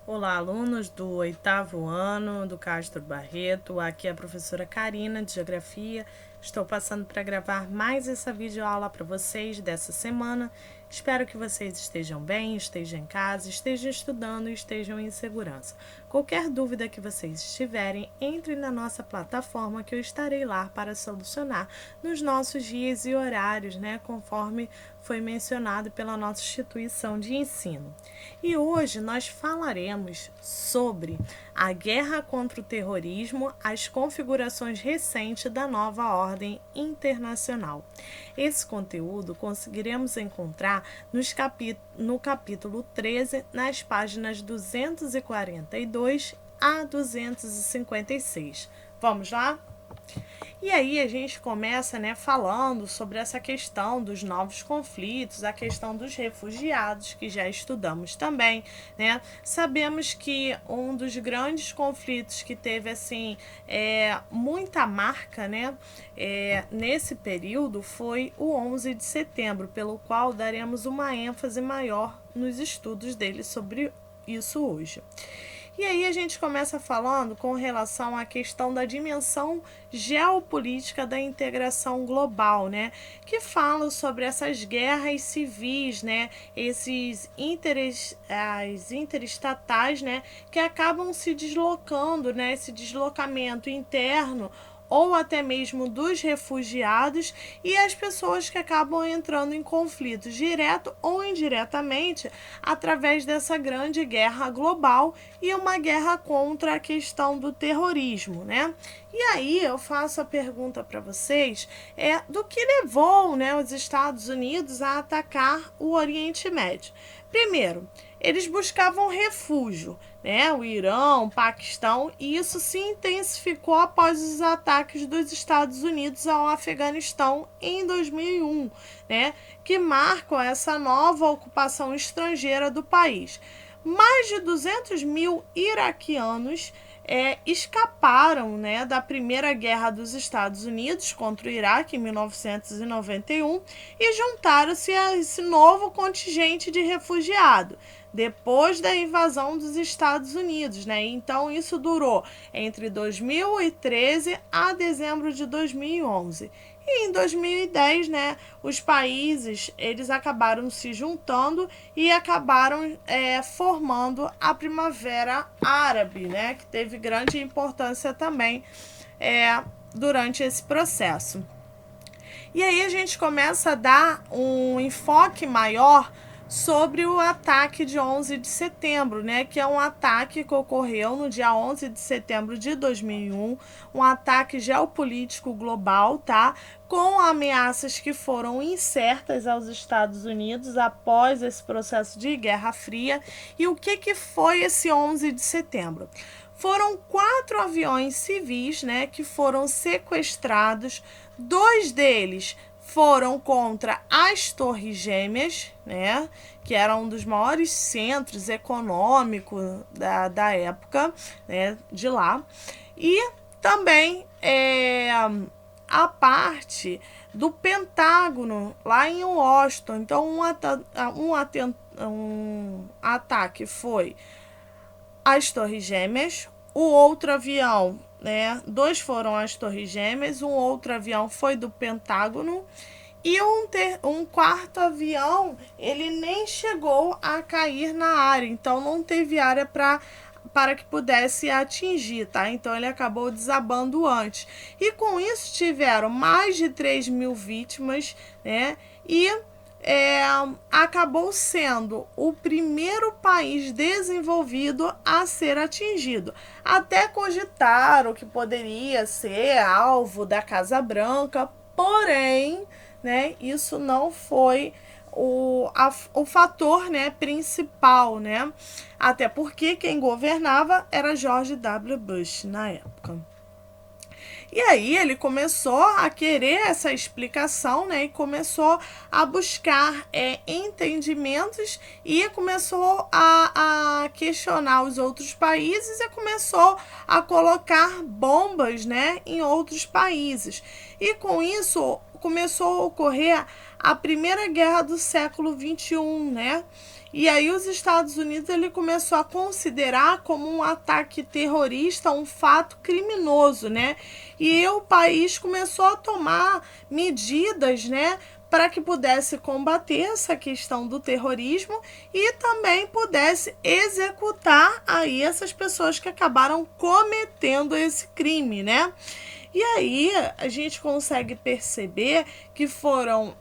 Olá, alunos do 8º ano do Castro Barreto. Aqui é a professora Karina, de Geografia. Estou passando para gravar mais essa videoaula para vocês dessa semana. Espero que vocês estejam bem, estejam em casa, estejam estudando e estejam em segurança. Qualquer dúvida que vocês tiverem, entre na nossa plataforma que eu estarei lá para solucionar nos nossos dias e horários, conforme foi mencionado pela nossa instituição de ensino. E hoje nós falaremos sobre a guerra contra o terrorismo, as configurações recentes da nova ordem internacional. Esse conteúdo conseguiremos encontrar no capítulo 13, nas páginas 242 a 256. Vamos lá? E aí a gente começa, falando sobre essa questão dos novos conflitos, a questão dos refugiados, que já estudamos também, Sabemos que um dos grandes conflitos que teve, muita marca, nesse período foi o 11 de setembro, pelo qual daremos uma ênfase maior nos estudos dele sobre isso hoje. E aí a gente começa falando com relação à questão da dimensão geopolítica da integração global, que fala sobre essas guerras civis, esses as interestatais, que acabam se deslocando, esse deslocamento interno ou até mesmo dos refugiados e as pessoas que acabam entrando em conflitos direto ou indiretamente através dessa grande guerra global e uma guerra contra a questão do terrorismo, E aí eu faço a pergunta para vocês, do que levou, os Estados Unidos a atacar o Oriente Médio. Primeiro, eles buscavam refúgio, o Irã, o Paquistão, e isso se intensificou após os ataques dos Estados Unidos ao Afeganistão em 2001, que marcam essa nova ocupação estrangeira do país. Mais de 200 mil iraquianos escaparam da Primeira Guerra dos Estados Unidos contra o Iraque em 1991 e juntaram-se a esse novo contingente de refugiados depois da invasão dos Estados Unidos, Então isso durou entre 2013 a dezembro de 2011. E em 2010, os países eles acabaram se juntando e acabaram formando a Primavera Árabe, que teve grande importância também durante esse processo. E aí a gente começa a dar um enfoque maior sobre o ataque de 11 de setembro, que é um ataque que ocorreu no dia 11 de setembro de 2001, um ataque geopolítico global, com ameaças que foram incertas aos Estados Unidos após esse processo de Guerra Fria. E o que foi esse 11 de setembro? Foram 4 aviões civis, que foram sequestrados, 2 deles foram contra as Torres Gêmeas, que era um dos maiores centros econômicos da época, de lá. E também a parte do Pentágono, lá em Washington. Então, um ataque foi as Torres Gêmeas, o outro avião, 2 foram as Torres Gêmeas, um outro avião foi do Pentágono e um quarto avião, ele nem chegou a cair na área, então não teve área para que pudesse atingir, Então ele acabou desabando antes. E com isso tiveram mais de 3 mil vítimas, E acabou sendo o primeiro país desenvolvido a ser atingido. Até cogitaram que poderia ser alvo da Casa Branca, porém, isso não foi o fator principal, Até porque quem governava era George W. Bush na época. E aí ele começou a querer essa explicação, e começou a buscar entendimentos e começou a questionar os outros países e começou a colocar bombas, em outros países. E com isso começou a ocorrer a Primeira Guerra do século XXI, E aí os Estados Unidos ele começou a considerar como um ataque terrorista um fato criminoso, né? E o país começou a tomar medidas, né, para que pudesse combater essa questão do terrorismo e também pudesse executar aí essas pessoas que acabaram cometendo esse crime, né? E aí a gente consegue perceber que foram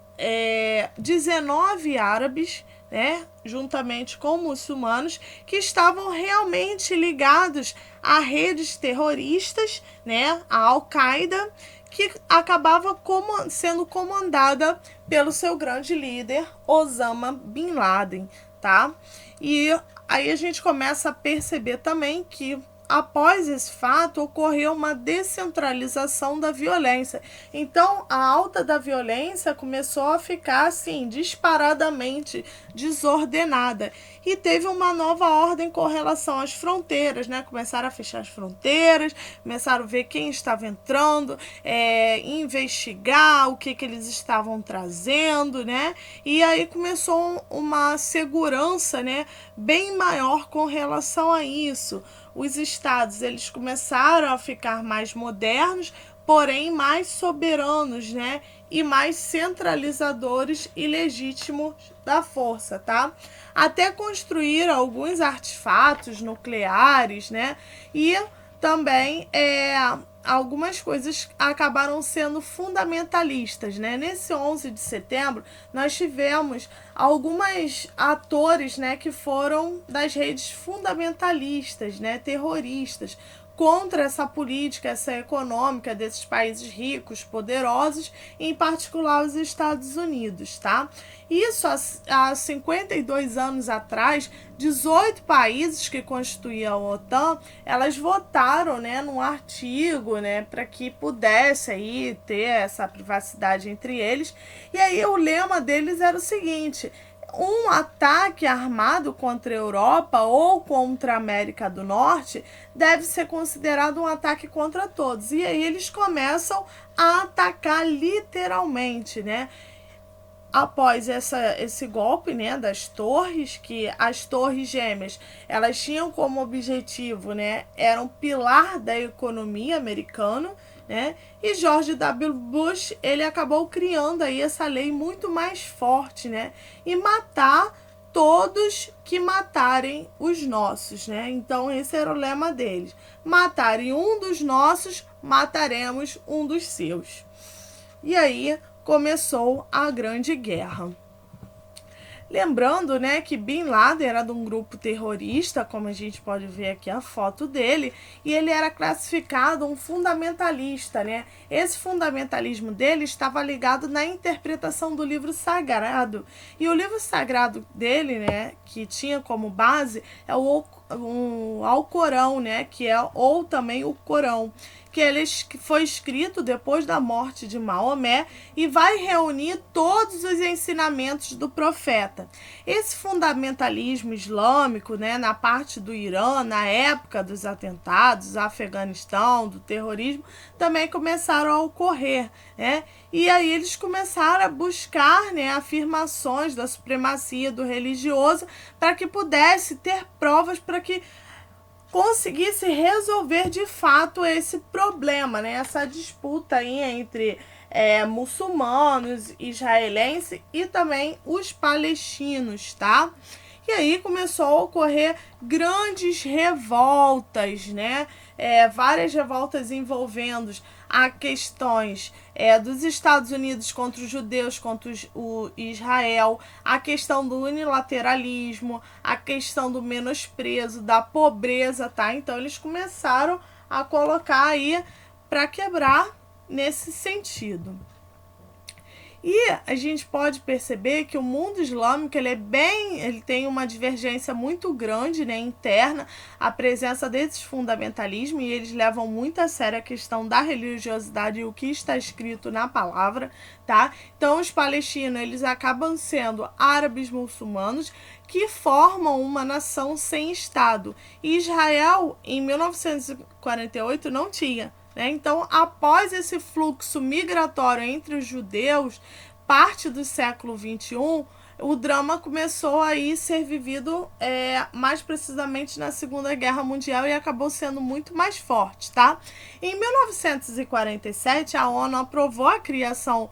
19 árabes, né, juntamente com muçulmanos, que estavam realmente ligados a redes terroristas, né, a Al-Qaeda, que acabava sendo comandada pelo seu grande líder, Osama Bin Laden, tá? E aí a gente começa a perceber também que após esse fato, ocorreu uma descentralização da violência. Então, a alta da violência começou a ficar, assim, disparadamente desordenada. E teve uma nova ordem com relação às fronteiras, né? Começaram a fechar as fronteiras, começaram a ver quem estava entrando, investigar o que eles estavam trazendo, né? E aí começou uma segurança, né, bem maior com relação a isso. Os estados eles começaram a ficar mais modernos, porém mais soberanos, né? E mais centralizadores e legítimos da força, tá? Até construir alguns artefatos nucleares, né? E também algumas coisas acabaram sendo fundamentalistas, né? Nesse 11 de setembro, nós tivemos alguns atores, né, que foram das redes fundamentalistas, né, terroristas, contra essa política, essa econômica desses países ricos, poderosos, em particular os Estados Unidos, tá? Isso há 52 anos atrás, 18 países que constituíam a OTAN, elas votaram, né, num artigo, né, para que pudesse aí ter essa privacidade entre eles. E aí o lema deles era o seguinte: um ataque armado contra a Europa ou contra a América do Norte deve ser considerado um ataque contra todos. E aí eles começam a atacar literalmente, né? Após esse golpe, né, das torres, que as torres gêmeas, elas tinham como objetivo, né, era um pilar da economia americana, né, e George W. Bush, ele acabou criando aí essa lei muito mais forte, né, e matar todos que matarem os nossos, né, então esse era o lema deles: matarem um dos nossos, mataremos um dos seus. E aí começou a Grande Guerra. Lembrando, né, que Bin Laden era de um grupo terrorista, como a gente pode ver aqui a foto dele, e ele era classificado um fundamentalista, né? Esse fundamentalismo dele estava ligado na interpretação do livro sagrado. E o livro sagrado dele, né, que tinha como base é o Alcorão, né, que é ou também o Corão, que foi escrito depois da morte de Maomé e vai reunir todos os ensinamentos do profeta. Esse fundamentalismo islâmico, né, na parte do Irã, na época dos atentados, Afeganistão, do terrorismo, também começaram a ocorrer, né? E aí eles começaram a buscar, né, afirmações da supremacia do religioso para que pudesse ter provas para que conseguisse resolver de fato esse problema, né? Essa disputa aí entre muçulmanos, israelenses e também os palestinos, tá? E aí começou a ocorrer grandes revoltas, né? Várias revoltas envolvendo a questões dos Estados Unidos contra os judeus, contra o Israel, a questão do unilateralismo, a questão do menosprezo, da pobreza, tá? Então eles começaram a colocar aí para quebrar nesse sentido. E a gente pode perceber que o mundo islâmico ele tem uma divergência muito grande, né, interna, a presença desses fundamentalismos, e eles levam muito a sério a questão da religiosidade e o que está escrito na palavra, tá? Então os palestinos eles acabam sendo árabes muçulmanos que formam uma nação sem Estado. E Israel, em 1948, não tinha. Então, após esse fluxo migratório entre os judeus, parte do século XXI, o drama começou a ser vivido mais precisamente na Segunda Guerra Mundial e acabou sendo muito mais forte, tá? Em 1947, a ONU aprovou a criação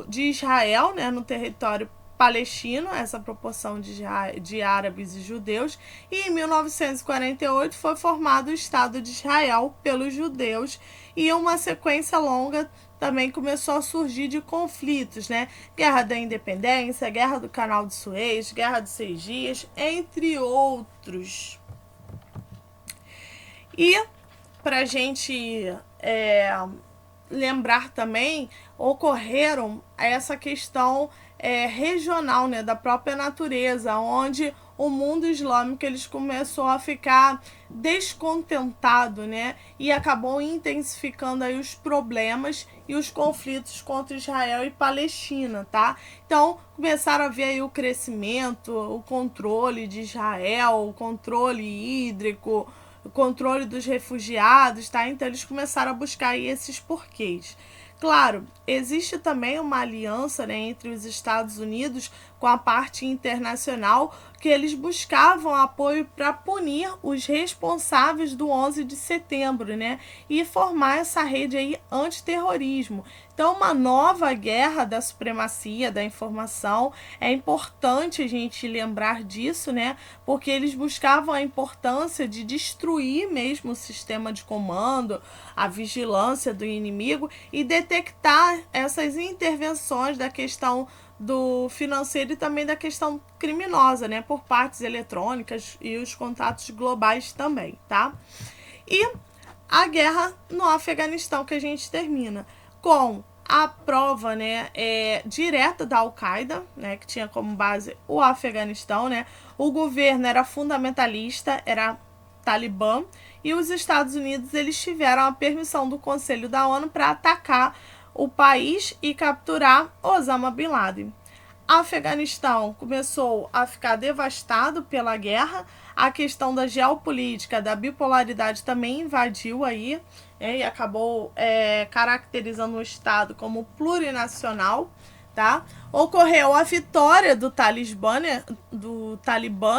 de Israel, né, no território palestino, essa proporção de árabes e judeus, e em 1948 foi formado o Estado de Israel pelos judeus, e uma sequência longa também começou a surgir de conflitos, né? Guerra da Independência, Guerra do Canal de Suez, Guerra dos 6 Dias, entre outros. E para a gente lembrar também, ocorreram essa questão regional, né, da própria natureza, onde o mundo islâmico eles começou a ficar descontentado, né, e acabou intensificando aí os problemas e os conflitos contra Israel e Palestina, tá? Então começaram a ver aí o crescimento, o controle de Israel, o controle hídrico, o controle dos refugiados, tá? Então eles começaram a buscar aí esses porquês. Claro, existe também uma aliança, né, entre os Estados Unidos com a parte internacional, que eles buscavam apoio para punir os responsáveis do 11 de setembro, né, e formar essa rede aí antiterrorismo. Então, uma nova guerra da supremacia da informação, é importante a gente lembrar disso, né, porque eles buscavam a importância de destruir mesmo o sistema de comando, a vigilância do inimigo e detectar essas intervenções da questão do financeiro e também da questão criminosa, né, por partes eletrônicas e os contatos globais também, tá? E a guerra no Afeganistão, que a gente termina com a prova, né, direta da Al-Qaeda, né, que tinha como base o Afeganistão, né, o governo era fundamentalista, era Talibã, e os Estados Unidos eles tiveram a permissão do Conselho da ONU para atacar o país e capturar Osama Bin Laden. O Afeganistão começou a ficar devastado pela guerra, a questão da geopolítica, da bipolaridade também invadiu aí, e acabou caracterizando o Estado como plurinacional, tá? Ocorreu a vitória do Talibã,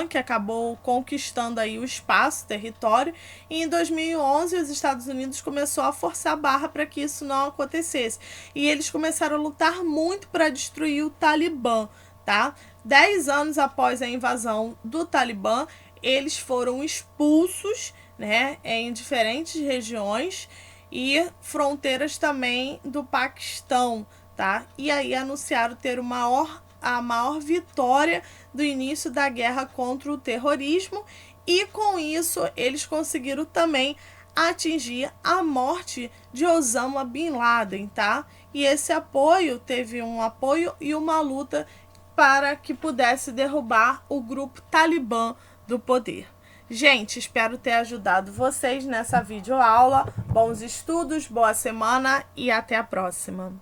que acabou conquistando aí o espaço, o território, e em 2011 os Estados Unidos começou a forçar a barra para que isso não acontecesse. E eles começaram a lutar muito para destruir o Talibã, tá? 10 anos após a invasão do Talibã, eles foram expulsos, né, em diferentes regiões e fronteiras também do Paquistão, tá? E aí anunciaram ter a maior vitória do início da guerra contra o terrorismo, e com isso eles conseguiram também atingir a morte de Osama Bin Laden, tá? E esse apoio teve um apoio e uma luta para que pudesse derrubar o grupo Talibã do poder. Gente, espero ter ajudado vocês nessa videoaula. Bons estudos, boa semana e até a próxima.